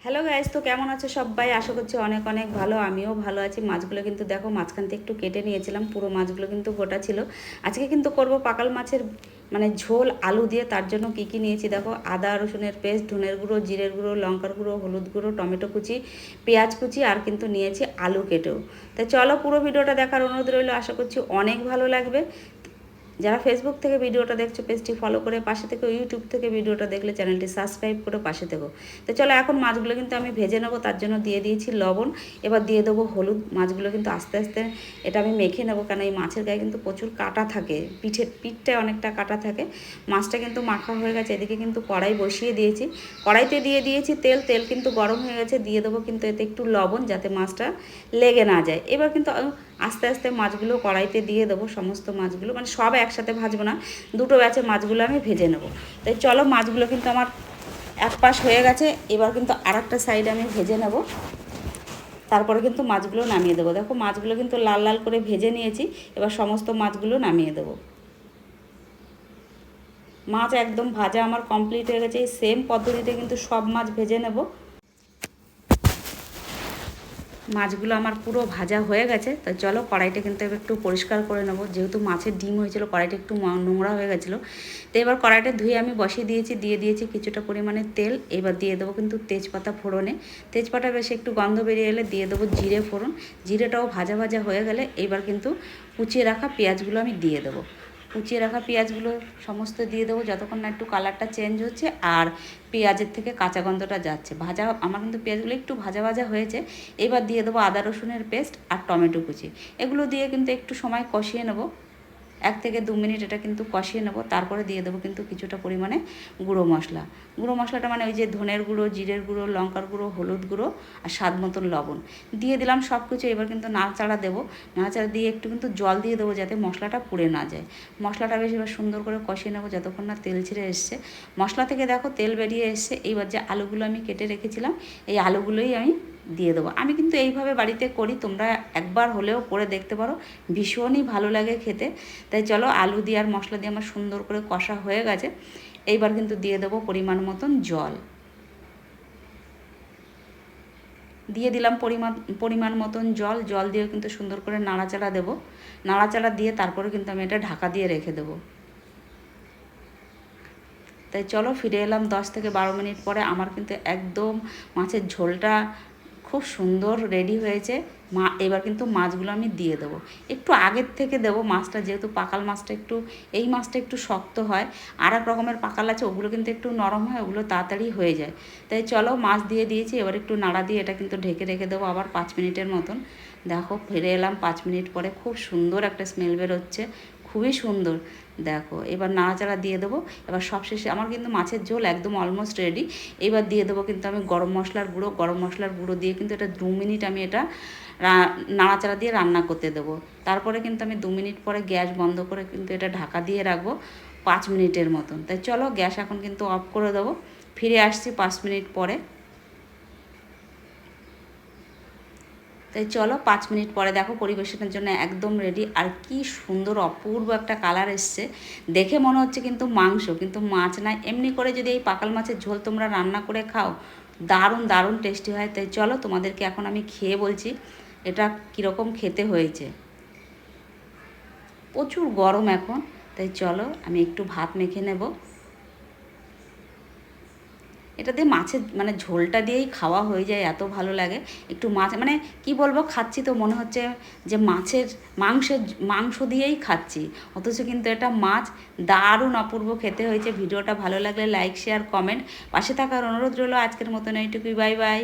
Hello guys, তো কেমন আছো সবাই? আশা করছি অনেক অনেক ভালো। আমিও ভালো আছি। মাছগুলো কিন্তু দেখো মাঝখান থেকে একটু কেটে নিয়েছিলাম, পুরো মাছগুলো কিন্তু গোটা ছিল। আজকে কিন্তু করব পাকাল মাছের মানে ঝোল আলু দিয়ে। তার জন্য কি কি নিয়েছি দেখো: আদা রসুনের পেস্ট, ধনের গুঁড়ো, জিরের গুঁড়ো, লঙ্কার গুঁড়ো, হলুদ গুঁড়ো, টমেটো কুচি, পেঁয়াজ কুচি, আর কিন্তু নিয়েছি আলু কেটেও। তাই চলো পুরো ভিডিওটা দেখার অনুরোধ রইল। আশা করছি অনেক ভালো লাগবে। যারা ফেসবুক থেকে ভিডিওটা দেখছো পেজটি ফলো করে পাশে থেকে, ইউটিউব থেকে ভিডিওটা দেখলে চ্যানেলটি সাবস্ক্রাইব করে পাশে থেকো। তো চলো এখন মাছগুলো কিন্তু আমি ভেজে নেবো, তার জন্য দিয়ে দিয়েছি লবণ। এবার দিয়ে দেবো হলুদ। মাছগুলো কিন্তু আস্তে আস্তে এটা আমি মেখে নেবো, কারণ এই মাছের গায়ে কিন্তু প্রচুর কাটা থাকে, পিঠটায় অনেকটা কাটা থাকে। মাছটা কিন্তু মাখা হয়ে গেছে। এদিকে কিন্তু কড়াই বসিয়ে দিয়েছি, কড়াইতে দিয়ে দিয়েছি তেল। তেল কিন্তু গরম হয়ে গেছে, দিয়ে দেবো কিন্তু এতে একটু লবণ, যাতে মাছটা লেগে না যায়। এবার কিন্তু আস্তে আস্তে মাছগুলো কড়াইতে দিয়ে দেবো, সমস্ত মাছগুলো, মানে সব একসাথে ভাজবো না, দুটো ব্যাচে মাছগুলো আমি ভেজে নেবো। তাই চলো, মাছগুলো কিন্তু আমার এক পাশ হয়ে গেছে। এবার কিন্তু আর একটা সাইড আমি ভেজে নেব, তারপরে কিন্তু মাছগুলো নামিয়ে দেবো। দেখো মাছগুলো কিন্তু লাল লাল করে ভেজে নিয়েছি। এবার সমস্ত মাছগুলো নামিয়ে দেবো। মাছ একদম ভাজা আমার কমপ্লিট হয়ে গেছে। এই সেম পদ্ধতিতে কিন্তু সব মাছ ভেজে নেব। মাছগুলো আমার পুরো ভাজা হয়ে গেছে। তো চলো কড়াইটা কিন্তু এবার একটু পরিষ্কার করে নেবো, যেহেতু মাছের ডিম হয়েছিল কড়াইটা একটু নোংরা হয়ে গেছিলো। তো এবার কড়াইটা ধুয়ে আমি বসিয়ে দিয়েছি, দিয়ে দিয়েছি কিছুটা পরিমাণে তেল। এবার দিয়ে দেবো কিন্তু তেজপাতা ফোড়নে। তেজপাতা বেশি একটু গন্ধ বেরিয়ে এলে দিয়ে দেবো জিরে ফোড়ন। জিরেটাও ভাজা ভাজা হয়ে গেলে এবার কিন্তু কুচিয়ে রাখা পেঁয়াজগুলো আমি দিয়ে দেবো। কুচিয়ে রাখা পেঁয়াজগুলো সমস্ত দিয়ে দেবো, যতক্ষণ না একটু কালারটা চেঞ্জ হচ্ছে আর পেঁয়াজের থেকে কাঁচা গন্ধটা যাচ্ছে। ভাজা আমার কিন্তু পেঁয়াজগুলো একটু ভাজা ভাজা হয়েছে। এবার দিয়ে দেবো আদা রসুনের পেস্ট আর টমেটো কুচি। এগুলো দিয়ে কিন্তু একটু সময় কষিয়ে নেবো, 1 থেকে 2 মিনিট এটা কিন্তু কষিয়ে নেবো। তারপরে দিয়ে দেবো কিন্তু কিছুটা পরিমাণে গুঁড়ো মশলা। গুঁড়ো মশলাটা মানে ওই যে ধনের গুঁড়ো, জিরের গুঁড়ো, লঙ্কার গুঁড়ো, হলুদ গুঁড়ো আর স্বাদ মতন লবণ দিয়ে দিলাম সব কিছু। এবার কিন্তু নাড়াচাড়া দেবো। নাড়াচাড়া দিয়ে একটু কিন্তু জল দিয়ে দেবো, যাতে মশলাটা পুড়ে না যায়। মশলাটা বেশ এবার সুন্দর করে কষিয়ে নেবো যতক্ষণ না তেল ছেড়ে এসছে। মশলা থেকে দেখো তেল বেরিয়ে এসছে। এইবার যে আলুগুলো আমি কেটে রেখেছিলাম, এই আলুগুলোই আমি দিয়ে দেবো। আমি কিন্তু এইভাবে বাড়িতে করি, তোমরা একবার হলেও করে দেখতে পারো, ভীষণই ভালো লাগে খেতে। তাই চলো, আলু দিয়ে আর মশলা দিয়ে আমার সুন্দর করে কষা হয়ে গেছে। এইবার কিন্তু দিয়ে দেবো পরিমাণ মতন জল। দিয়ে দিলাম পরিমাণ পরিমাণ মতন জল। জল দিয়ে কিন্তু সুন্দর করে নাড়াচাড়া দেবো। নাড়াচাড়া দিয়ে তারপরে কিন্তু আমি এটা ঢাকা দিয়ে রেখে দেবো। তাই চলো ফিরে এলাম 10 থেকে 12 মিনিট পরে। আমার কিন্তু একদম মাছের ঝোলটা খুব সুন্দর রেডি হয়েছে। এবার কিন্তু মাছগুলো আমি দিয়ে দেবো। একটু আগের থেকে দেবো মাছটা, যেহেতু পাকাল মাছটা একটু, এই মাছটা একটু শক্ত হয়। আর এক রকমের পাকাল আছে, ওগুলো কিন্তু একটু নরম হয়, ওগুলো তাড়াতাড়ি হয়ে যায়। তাই চলো মাছ দিয়ে দিয়েছি। এবার একটু নাড়া দিয়ে এটা কিন্তু ঢেকে রেখে দেবো আবার 5 মিনিটের মতন। দেখো ফিরে এলাম 5 মিনিট পরে, খুব সুন্দর একটা স্মেল বেরোচ্ছে, খুবই সুন্দর। দেখো এবার নাড়াচাড়া দিয়ে দেবো। এবার সবশেষে আমার কিন্তু মাছের ঝোল একদম অলমোস্ট রেডি। এবার দিয়ে দেবো কিন্তু আমি গরম মশলার গুঁড়ো। গরম মশলার গুঁড়ো দিয়ে কিন্তু এটা 2 মিনিট আমি এটা নাড়াচাড়া দিয়ে রান্না করতে দেবো। তারপরে কিন্তু আমি 2 মিনিট পরে গ্যাস বন্ধ করে কিন্তু এটা ঢাকা দিয়ে রাখবো 5 মিনিটের মতন। তাই চলো গ্যাস এখন কিন্তু অফ করে দেবো। ফিরে আসছি 5 মিনিট পরে। তাই চলো 5 মিনিট পরে দেখো পরিবেশনের জন্য একদম রেডি। আর কি সুন্দর অপূর্ব একটা কালার এসছে, দেখে মনে হচ্ছে কিন্তু মাংস, কিন্তু মাছ না। এমনি করে যদি এই পাকাল মাছের ঝোল তোমরা রান্না করে খাও, দারুণ দারুণ টেস্টি হয়। তাই চলো তোমাদেরকে এখন আমি খেয়ে বলছি এটা কীরকম খেতে হয়েছে। প্রচুর গরম এখন, তাই চলো আমি একটু ভাত মেখে নেব। এটা দিয়ে মাছের মানে ঝোলটা দিয়েই খাওয়া হয়ে যায়, এত ভালো লাগে। একটু মাছ মানে কি বলবো, খাচ্ছি তো মনে হচ্ছে যে মাংস দিয়েই খাচ্ছি, অথচ কিন্তু এটা মাছ। দারুণ অপূর্ব খেতে হয়েছে। ভিডিওটা ভালো লাগলে লাইক, শেয়ার, কমেন্ট, পাশে থাকার অনুরোধ রইল। আজকের মতন এইটুকুই, বাই বাই।